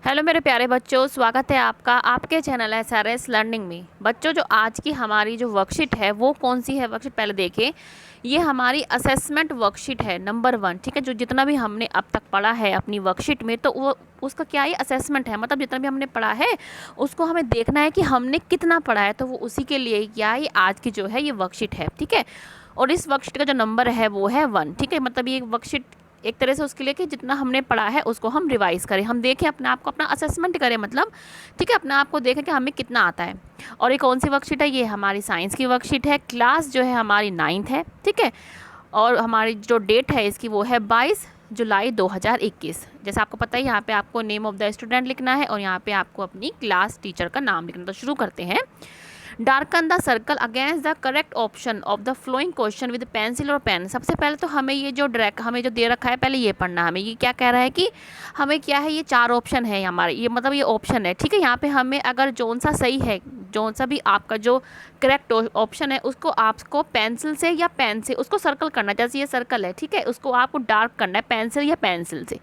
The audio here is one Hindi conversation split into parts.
हेलो मेरे प्यारे बच्चों, स्वागत है आपका आपके चैनल SRS लर्निंग में। बच्चों, जो आज की हमारी जो वर्कशीट है वो कौन सी है वर्कशीट पहले देखें। ये हमारी असेसमेंट वर्कशीट है नंबर 1। ठीक है, जो जितना भी हमने अब तक पढ़ा है अपनी वर्कशीट में, तो वो उसका क्या ये असेसमेंट है। मतलब जितना भी हमने पढ़ा है उसको हमें देखना है कि हमने कितना पढ़ा है, तो वो उसी के लिए क्या ये आज की जो है ये वर्कशीट है। ठीक है, और इस वर्कशीट का जो नंबर है वो है 1। ठीक है, मतलब ये वर्कशीट एक तरह से उसके लिए कि जितना हमने पढ़ा है उसको हम रिवाइज करें, हम देखें अपने आप को, अपना असेसमेंट करें मतलब। ठीक है, अपने आप को देखें कि हमें कितना आता है। और ये कौन सी वर्कशीट है, ये हमारी साइंस की वर्कशीट है। क्लास जो है हमारी 9th है। ठीक है, और हमारी जो डेट है इसकी वो है 22 जुलाई 2021। जैसे आपको पता है यहाँ पे आपको नेम ऑफ द स्टूडेंट लिखना है और यहाँ पे आपको अपनी क्लास टीचर का नाम लिखना। तो शुरू करते हैं। Darken the circle against the correct option of the flowing question with pencil और पेन। सबसे पहले तो हमें ये जो हमें जो दे रखा है पहले ये पढ़ना है। हमें ये क्या कह रहा है कि हमें क्या है, ये 4 ऑप्शन है हमारे, ये मतलब ये ऑप्शन है। ठीक है, यहाँ पे हमें अगर जौन सा सही है, जौन सा भी आपका जो करेक्ट ऑप्शन है उसको आपको पेंसिल से या पेन से उसको सर्कल करना है। जैसे ये सर्कल है, ठीक है, उसको आपको डार्क करना है पेंसिल या पेंसिल से,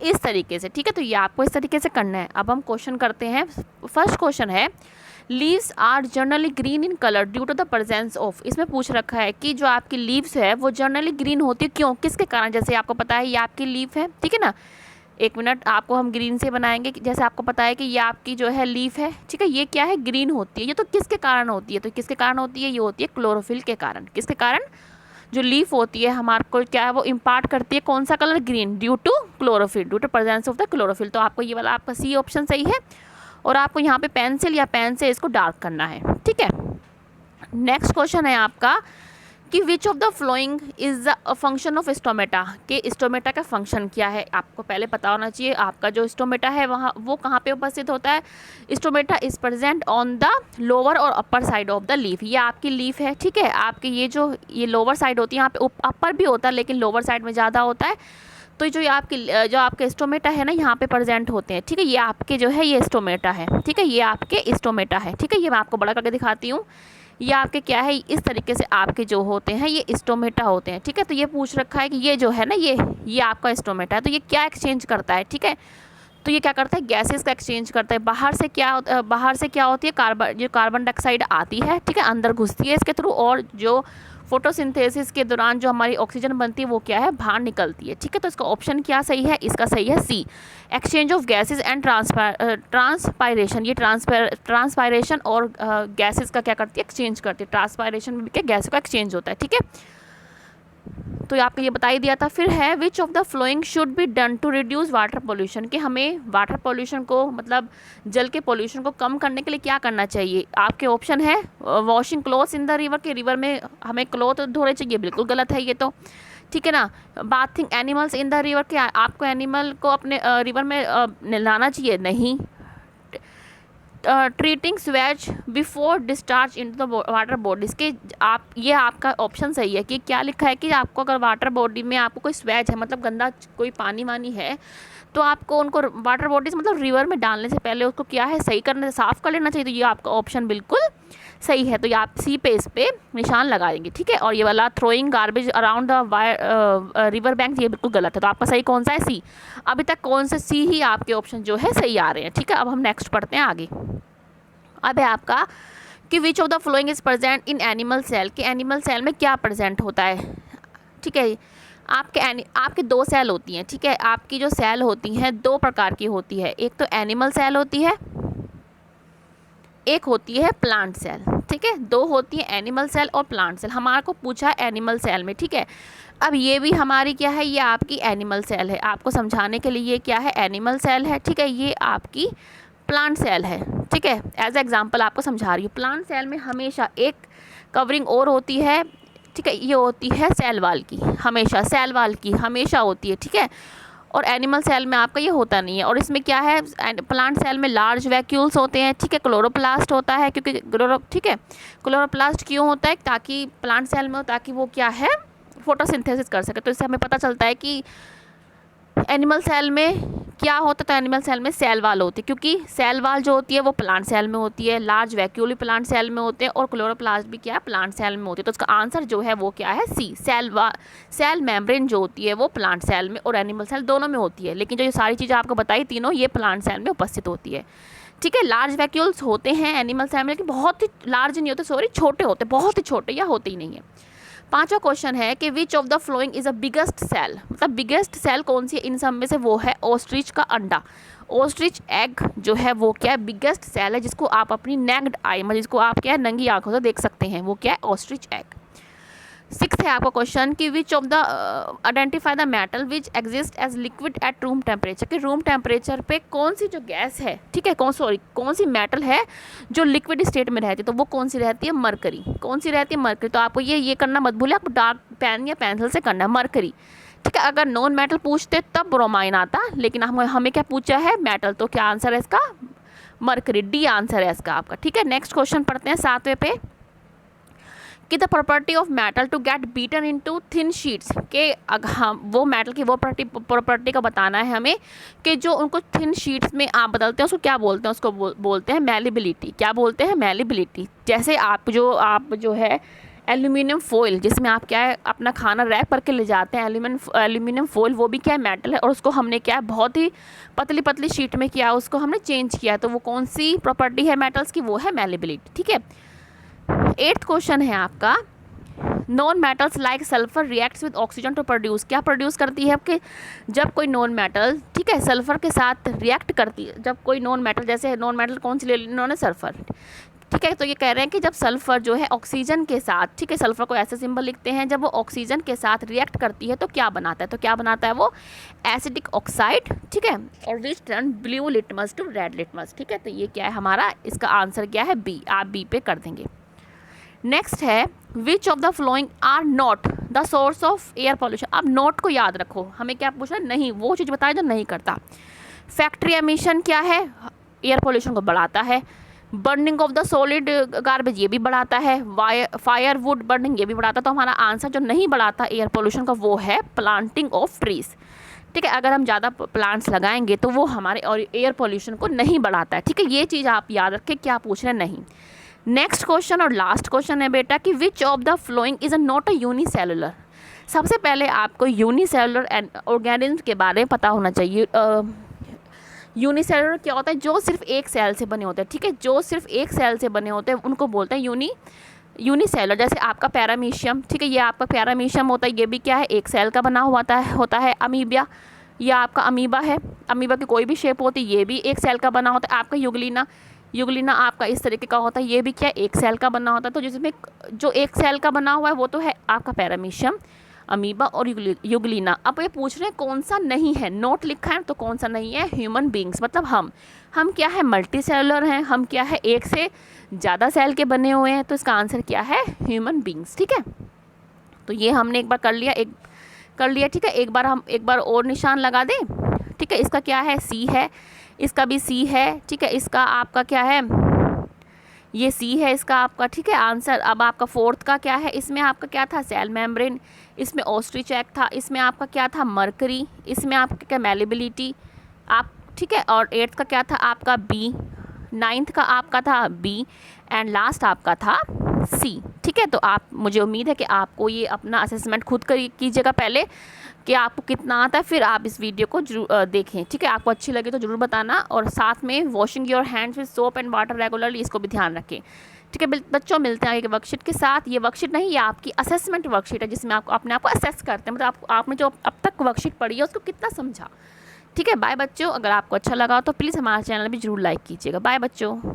इस तरीके से। ठीक है, तो ये आपको इस तरीके से करना है। अब हम क्वेश्चन करते हैं। फर्स्ट क्वेश्चन है, leaves are generally green in colour due to the presence of. इसमें पूछ रखा है कि जो आपकी लीव्स है वो जनरली ग्रीन होती है, क्यों, किसके कारण। जैसे आपको पता है ये आपकी लीफ है, ठीक है ना, एक मिनट आपको हम ग्रीन से बनाएंगे। जैसे आपको पता है कि ये आपकी जो है लीफ है, ठीक है, ये क्या है, ग्रीन होती है। ये तो किसके कारण होती है, तो किसके कारण होती है, ये होती है क्लोरोफिल के कारण। किसके कारण, जो लीफ होती है हमारे को क्या है वो इम्पार्ट करती है कौन सा colour, green, due to chlorophyll, due to presence of the chlorophyll. तो आपको ये वाला आपका सी ऑप्शन सही है, और आपको यहाँ पे पेंसिल या पेन से इसको डार्क करना है। ठीक है, नेक्स्ट क्वेश्चन है आपका कि which of the following is the function of stomata. के स्टोमेटा का फंक्शन क्या है, आपको पहले पता होना चाहिए। आपका जो स्टोमेटा है वहाँ वो कहाँ पे उपस्थित होता है। Stomata is present on the lower और upper side of the leaf. ये आपकी लीफ है, ठीक है, आपकी ये लोअर साइड होती है, यहाँ पे अपर भी होता है लेकिन लोअर साइड में ज़्यादा होता है। तो जो आपके स्टोमेटा है ना यहाँ पे प्रेजेंट होते हैं। ठीक है, ये आपके जो है ये स्टोमेटा है। ठीक है, ये आपके स्टोमेटा है। ठीक है, ये मैं आपको बड़ा करके दिखाती हूँ। ये आपके क्या है, इस तरीके से आपके जो होते हैं ये स्टोमेटा होते हैं। ठीक है, तो ये पूछ रखा है कि ये जो है ना ये आपका स्टोमेटा है। तो ये क्या एक्सचेंज करता है, ठीक है, तो ये क्या करता है, गैसेस का एक्सचेंज करता है। बाहर से क्या होती है, कार्बन डाइऑक्साइड आती है, ठीक है, अंदर घुसती है इसके थ्रू, और जो फोटोसिंथेसिस के दौरान जो हमारी ऑक्सीजन बनती है वो क्या है, बाहर निकलती है। ठीक है, तो इसका ऑप्शन क्या सही है, इसका सही है C, exchange of gases and transpiration. ये ट्रांसपायरेशन और गैसेस का क्या करती है, एक्सचेंज करती है। ट्रांसपायरेशन में क्या गैस का एक्सचेंज होता है। ठीक है, तो आपको ये बता ही दिया था। फिर है which of the following should be done to reduce water pollution, कि हमें वाटर पोल्यूशन को मतलब जल के पोल्यूशन को कम करने के लिए क्या करना चाहिए। आपके ऑप्शन है washing clothes in the river, के रिवर में हमें क्लोथ धोने चाहिए, बिल्कुल गलत है ये तो। ठीक है ना, bathing animals in the river, के आपको एनिमल को अपने रिवर में नहलाना चाहिए, नहीं। Treating Suez before discharge into the water bodies, के आप ये आपका ऑप्शन सही है कि क्या लिखा है कि आपको अगर वाटर बॉडी में आपको कोई स्वेज है मतलब गंदा कोई पानी वानी है, तो आपको उनको वाटर बॉडीज मतलब रिवर में डालने से पहले उसको क्या है, सही करने साफ़ कर लेना चाहिए। तो ये आपका ऑप्शन बिल्कुल सही है, तो ये आप सी पे इस पे निशान लगा देंगे। ठीक है, और ये वाला throwing garbage around the river bank, ये बिल्कुल गलत है। तो आपका सही कौन सा है, सी। अभी तक कौन सा सी ही आपके ऑप्शन जो है सही आ रहे हैं। ठीक है, अब हम नेक्स्ट पढ़ते हैं आगे। अब है आपका कि which of the following is present in animal cell, के एनिमल सेल में क्या प्रेजेंट होता है। ठीक है, आपके 2 सेल होती हैं। ठीक है, आपकी जो सेल होती हैं 2 प्रकार की होती है, एक तो एनिमल सेल होती है, एक होती है प्लांट सेल। ठीक है, 2 होती है एनिमल सेल और प्लांट सेल। हमारे को पूछा एनिमल सेल में। ठीक है, अब ये भी हमारी क्या है, ये आपकी एनिमल सेल है। आपको समझाने के लिए ये क्या है, एनिमल सेल है। ठीक है, ये आपकी प्लांट सेल है। ठीक है, एज एग्जांपल आपको समझा रही हूँ। प्लांट सेल में हमेशा एक कवरिंग और होती है। ठीक है, ये होती है सेल वाल की, हमेशा सेल वाल की हमेशा होती है। ठीक है, और एनिमल सेल में आपका ये होता नहीं है। और इसमें क्या है, प्लांट सेल में लार्ज वैक्यूल्स होते हैं। ठीक है, क्लोरोप्लास्ट होता है, क्योंकि ठीक है, क्लोरोप्लास्ट क्यों होता है, ताकि प्लांट सेल में हो, ताकि वो क्या है, फोटोसिंथेसिस कर सके। तो इससे हमें पता चलता है कि एनिमल सेल में क्या होता है, तो एनिमल सेल में सेल वाल होती है, क्योंकि सेल वाल जो होती है वो प्लांट सेल में होती है, लार्ज वैक्यूली प्लांट सेल में होते हैं, और क्लोरोप्लास्ट भी क्या है, प्लांट सेल में होती है। तो इसका आंसर जो है वो क्या है, सी, सेल मेम्ब्रेन जो होती है वो प्लांट सेल में और एनिमल सेल दोनों में होती है, लेकिन जो ये सारी चीज़ें आपको बताई तीनों, ये प्लांट सेल में उपस्थित होती है। ठीक है, लार्ज वैक्यूल्स होते हैं एनिमल सेल में, लेकिन बहुत ही लार्ज नहीं होते, सॉरी छोटे होते, बहुत ही छोटे या होते ही नहीं है। पांचवा क्वेश्चन है कि which of the following is a biggest cell, मतलब बिगेस्ट सेल कौन सी है इन सब में से, वो है ऑस्ट्रिच का अंडा। ऑस्ट्रिच एग जो है वो क्या है, बिगेस्ट सेल है, जिसको आप अपनी नेक्ड आई, मतलब जिसको आप क्या है नंगी आंखों से देख सकते हैं, वो क्या है, ऑस्ट्रिच एग। सिक्स्थ है आपका क्वेश्चन कि which of the identify the metal which exist as liquid at room temperature, कि रूम टेम्परेचर पे कौन सी जो गैस है, ठीक है, कौन सी मेटल है जो लिक्विड स्टेट में रहती है, तो वो कौन सी रहती है, मरकरी। कौन सी रहती है, मरकरी। तो आपको ये करना मत भूलिए, आपको डार्क पेन या पेंसिल से करना है, मरकरी। ठीक है, अगर नॉन मेटल पूछते तब ब्रोमाइन आता, लेकिन हमें क्या पूछा है, मेटल, तो क्या आंसर है इसका, मरकरी, डी आंसर है इसका आपका। ठीक है, नेक्स्ट क्वेश्चन पढ़ते हैं 7वें पे कि the property of metal to get beaten into thin sheets, के हम वो मेटल की वो प्रॉपर्टी का बताना है हमें कि जो उनको थिन शीट्स में आप बदलते हैं उसको क्या बोलते हैं, उसको बोलते हैं मैलिबिलिटी। क्या बोलते हैं, मैलिबिलिटी। जैसे आप जो है एल्यूमिनियम फॉइल, जिसमें आप क्या है अपना खाना रैप करके ले जाते हैं, एल्यूमिनियम फॉइल, वो भी क्या है, मेटल है, और उसको हमने क्या है बहुत ही पतली पतली शीट में किया, उसको हमने चेंज किया, तो वो कौन सी प्रॉपर्टी है मेटल्स की, वो है मैलिबिलिटी। ठीक है, 8th क्वेश्चन है आपका, non metals like sulphur reacts with oxygen to produce, क्या प्रोड्यूस करती है आपके, जब कोई नॉन मेटल, ठीक है, सल्फर के साथ रिएक्ट करती है, जब कोई नॉन मेटल, जैसे नॉन मेटल कौन सी ले ली इन्होंने, सल्फर। ठीक है, तो ये कह रहे हैं कि जब सल्फर जो है ऑक्सीजन के साथ, ठीक है, सल्फर को ऐसे सिंबल लिखते हैं, जब वो ऑक्सीजन के साथ रिएक्ट करती है तो क्या बनाता है, तो क्या बनाता है वो, एसिडिक ऑक्साइड। ठीक है, और which turn blue litmus to red litmus. ठीक है, तो ये क्या है हमारा, इसका आंसर क्या है, बी, आप बी पे कर देंगे। नेक्स्ट है which of the following are not the source of air pollution. अब नोट को याद रखो, हमें क्या पूछना है, नहीं, वो चीज़ बताए जो नहीं करता। फैक्ट्री एमिशन क्या है, एयर पॉल्यूशन को बढ़ाता है। Burning of the solid garbage, ये भी बढ़ाता है। फायरवुड बर्निंग, ये भी बढ़ाता है। तो हमारा आंसर जो नहीं बढ़ाता एयर पॉल्यूशन का, वो है प्लांटिंग ऑफ ट्रीज। ठीक है, अगर हम ज़्यादा प्लांट्स लगाएंगे तो वो हमारे और एयर पॉल्यूशन को नहीं बढ़ाता है। ठीक है, ये चीज़ आप याद रखें, क्या पूछ रहे हैं, नहीं। नेक्स्ट क्वेश्चन और लास्ट क्वेश्चन है बेटा कि which of the following is a not a unicellular. सबसे पहले आपको यूनिसेलुलर ऑर्गेनिज्म के बारे में पता होना चाहिए। यूनिसेलुलर क्या होता है, जो सिर्फ एक सेल से बने होते हैं। ठीक है, जो सिर्फ एक सेल से बने होते हैं उनको बोलते हैं यूनिसेलुलर। जैसे आपका पैरामीशियम, ठीक है, ये आपका पैरामीशियम होता है, ये भी क्या है, एक सेल का बना हुआ होता है। अमीबिया, यह आपका अमीबा है, अमीबा की कोई भी शेप होती है, ये भी एक सेल का बना होता है। आपका युगलिना आपका इस तरीके का होता है, ये भी क्या एक सेल का बना होता है। तो जिसमें जो एक सेल का बना हुआ है वो तो है आपका पैरामीशियम, अमीबा और युगलिना। अब ये पूछ रहे हैं कौन सा नहीं है, नोट लिखा है तो कौन सा नहीं है, ह्यूमन बींग्स, मतलब हम क्या है, मल्टी सेलुलर हैं, हम क्या है, एक से ज़्यादा सेल के बने हुए हैं। तो इसका आंसर क्या है, ह्यूमन बींग्स। ठीक है, तो ये हमने एक बार कर लिया। ठीक है, एक बार और निशान लगा दें। ठीक है, इसका क्या है, सी है, इसका भी सी है। ठीक है, इसका आपका क्या है, ये सी है इसका आपका। ठीक है, आंसर। अब आपका 4th का क्या है, इसमें आपका क्या था, सेल मेम्ब्रेन, इसमें ऑस्ट्रिच एग था, इसमें आपका क्या था, मरकरी, इसमें आपका क्या, मैलिबिलिटी आप। ठीक है, और 8th का क्या था आपका, बी, 9th का आपका था बी, एंड लास्ट आपका था सी। ठीक है, तो आप, मुझे उम्मीद है कि आपको ये अपना असेसमेंट खुद कीजिएगा पहले कि आपको कितना आता है, फिर आप इस वीडियो को जरूर देखें। ठीक है, आपको अच्छी लगे तो ज़रूर बताना, और साथ में washing your hands with soap and water regularly, इसको भी ध्यान रखें। ठीक है बच्चों, मिलते हैं आगे वर्कशीट के साथ। ये वर्कशीट नहीं, ये आपकी असेसमेंट वर्कशीट है, जिसमें आपको अपने आप को असेस करते हैं, मतलब आपने जो अब तक वर्कशीट पढ़ी है उसको कितना समझा। ठीक है, बाय बच्चों। अगर आपको अच्छा लगा तो प्लीज़ हमारा चैनल भी जरूर लाइक कीजिएगा। बाय बच्चों।